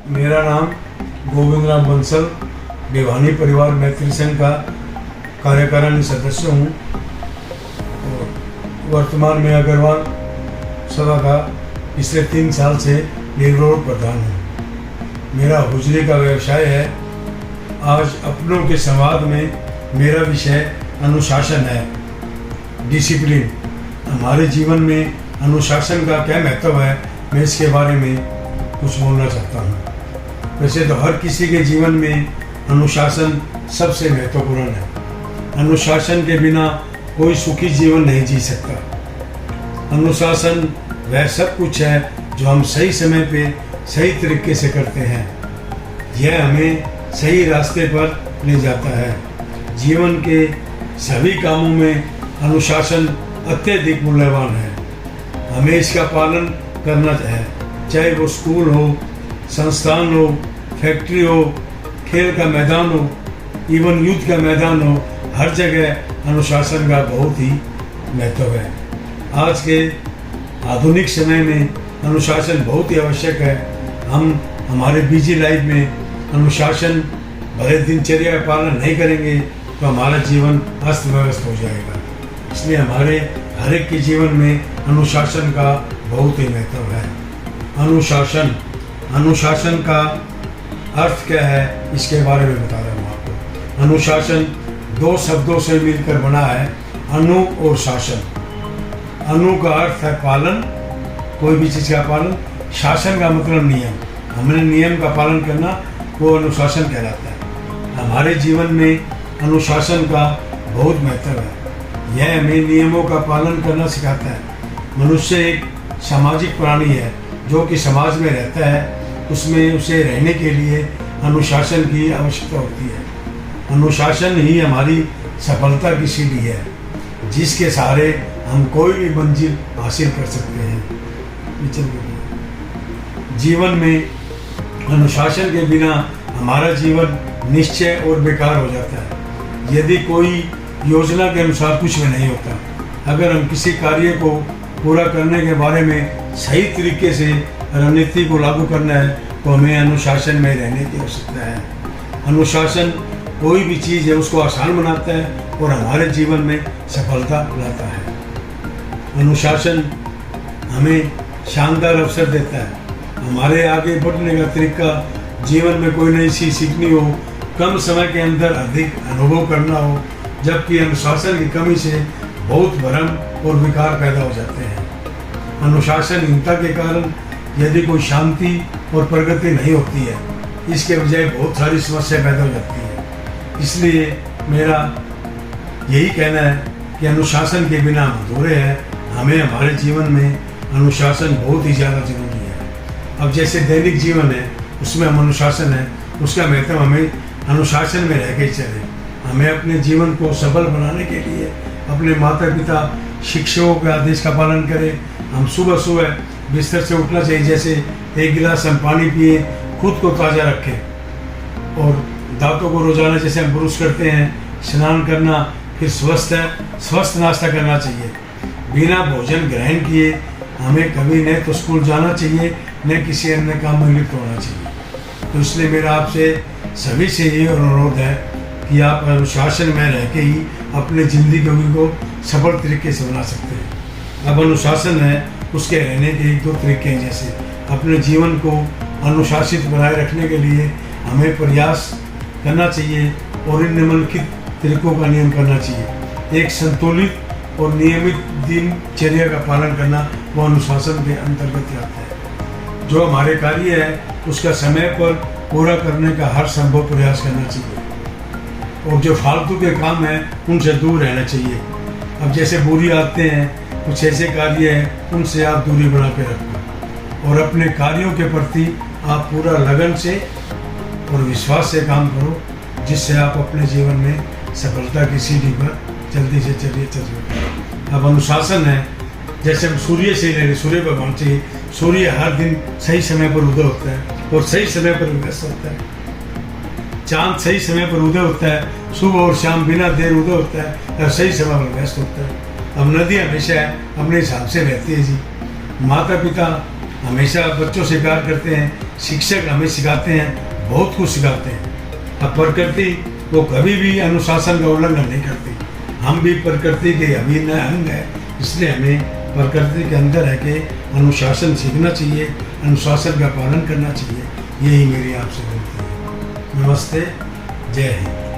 मेरा नाम गोविंद राम बंसल, भिवानी परिवार मैत्री संघ का कार्यकारिणी सदस्य हूँ और वर्तमान में अग्रवाल सभा का पिछले 3 साल से लेबर प्रधान हूँ। मेरा हुजरे का व्यवसाय है। आज अपनों के संवाद में मेरा विषय अनुशासन है, डिसिप्लिन। हमारे जीवन में अनुशासन का क्या महत्व है, मैं इसके बारे में कुछ बोलना चाहता हूँ। वैसे तो हर किसी के जीवन में अनुशासन सबसे महत्वपूर्ण है। अनुशासन के बिना कोई सुखी जीवन नहीं जी सकता। अनुशासन वह सब कुछ है जो हम सही समय पे सही तरीके से करते हैं। यह हमें सही रास्ते पर ले जाता है। जीवन के सभी कामों में अनुशासन अत्यधिक मूल्यवान है। हमें इसका पालन करना है, चाहे वो स्कूल हो, संस्थान हो, फैक्ट्री हो, खेल का मैदान हो, इवन युद्ध का मैदान हो, हर जगह अनुशासन का बहुत ही महत्व है। आज के आधुनिक समय में अनुशासन बहुत ही आवश्यक है। हम हमारे बिजी लाइफ में अनुशासन भले दिनचर्या का पालन नहीं करेंगे तो हमारा जीवन अस्त व्यस्त हो जाएगा। इसलिए हमारे हर एक के जीवन में अनुशासन का बहुत ही महत्व है। अनुशासन का अर्थ क्या है, इसके बारे में बता रहा हूँ आपको। अनुशासन 2 शब्दों से मिलकर बना है, अनु और शासन। अनु का अर्थ है पालन, कोई भी चीज़ का पालन। शासन का मतलब नियम। हमने नियम का पालन करना, वो अनुशासन कहलाता है। हमारे जीवन में अनुशासन का बहुत महत्व है। यह हमें नियमों का पालन करना सिखाता है। मनुष्य एक सामाजिक प्राणी है जो कि समाज में रहता है। उसमें उसे रहने के लिए अनुशासन की आवश्यकता होती है। अनुशासन ही हमारी सफलता की सीढ़ी है, जिसके सहारे हम कोई भी मंजिल हासिल कर सकते हैं। जीवन में अनुशासन के बिना हमारा जीवन निश्चय और बेकार हो जाता है। यदि कोई योजना के अनुसार कुछ भी नहीं होता। अगर हम किसी कार्य को पूरा करने के बारे में सही तरीके से रणनीति को लागू करना है तो हमें अनुशासन में रहने की आवश्यकता है। अनुशासन कोई भी चीज़ है उसको आसान बनाता है और हमारे जीवन में सफलता लाता है। अनुशासन हमें शानदार अवसर देता है। हमारे आगे बढ़ने का तरीका, जीवन में कोई नई चीज़ सीखनी हो, कम समय के अंदर अधिक अनुभव करना हो, जबकि अनुशासन की कमी से बहुत भ्रम और विकार पैदा हो जाते हैं। अनुशासनहीनता के कारण यदि कोई शांति और प्रगति नहीं होती है, इसके बजाय बहुत सारी समस्या पैदा हो जाती है। इसलिए मेरा यही कहना है कि अनुशासन के बिना हम अधूरे हैं। हमें हमारे जीवन में अनुशासन बहुत ही ज़्यादा जरूरी है। अब जैसे दैनिक जीवन है उसमें हम अनुशासन है, उसका महत्व हमें अनुशासन में रह के चले। हमें अपने जीवन को सफल बनाने के लिए अपने माता पिता शिक्षकों के आदेश का पालन करें। हम सुबह सुबह बिस्तर से उठना चाहिए, जैसे 1 गिलास हम पानी पिए, खुद को ताज़ा रखें और दांतों को रोजाना जैसे हम ब्रश करते हैं, स्नान करना, फिर स्वस्थ नाश्ता करना चाहिए। बिना भोजन ग्रहण किए हमें कभी न तो स्कूल जाना चाहिए न किसी अन्य काम में लिप्त होना चाहिए। तो इसलिए मेरा आपसे सभी से ये अनुरोध है कि आप अनुशासन में रह के ही अपने ज़िंदगी को सफल तरीके से बना सकते हैं। अब अनुशासन है, उसके रहने के 1-2 तरीके हैं। जैसे अपने जीवन को अनुशासित बनाए रखने के लिए हमें प्रयास करना चाहिए और इन निम्नलिखित तरीकों का नियम करना चाहिए। एक संतुलित और नियमित दिनचर्या का पालन करना वो अनुशासन के अंतर्गत आता है। जो हमारे कार्य है उसका समय पर पूरा करने का हर संभव प्रयास करना चाहिए और जो फालतू के काम हैं उनसे दूर रहना चाहिए। अब जैसे बुरी आदतें हैं, कुछ ऐसे कार्य हैं उनसे आप दूरी बना के रखो और अपने कार्यों के प्रति आप पूरा लगन से और विश्वास से काम करो, जिससे आप अपने जीवन में सफलता की सीढ़ी पर जल्दी से चलिए। अब अनुशासन है, जैसे हम सूर्य से ले, सूर्य भगवान से, सूर्य हर दिन सही समय पर उदय होता है और सही समय पर व्यस्त होता है। चांद सही समय पर उदय होता है, सुबह और शाम बिना देर उदय होता है और सही समय पर व्यस्त होता है। अब नदी हमेशा अपने हिसाब से रहती है जी। माता पिता हमेशा बच्चों से प्यार करते हैं, शिक्षक हमें सिखाते हैं, बहुत कुछ सिखाते हैं। अब प्रकृति वो कभी भी अनुशासन का उल्लंघन नहीं करती। हम भी प्रकृति के अभिन्न अंग है, इसलिए हमें प्रकृति के अंदर है कि अनुशासन सीखना चाहिए, अनुशासन का पालन करना चाहिए। यही मेरी आपसे विनती है। नमस्ते, जय हिंद।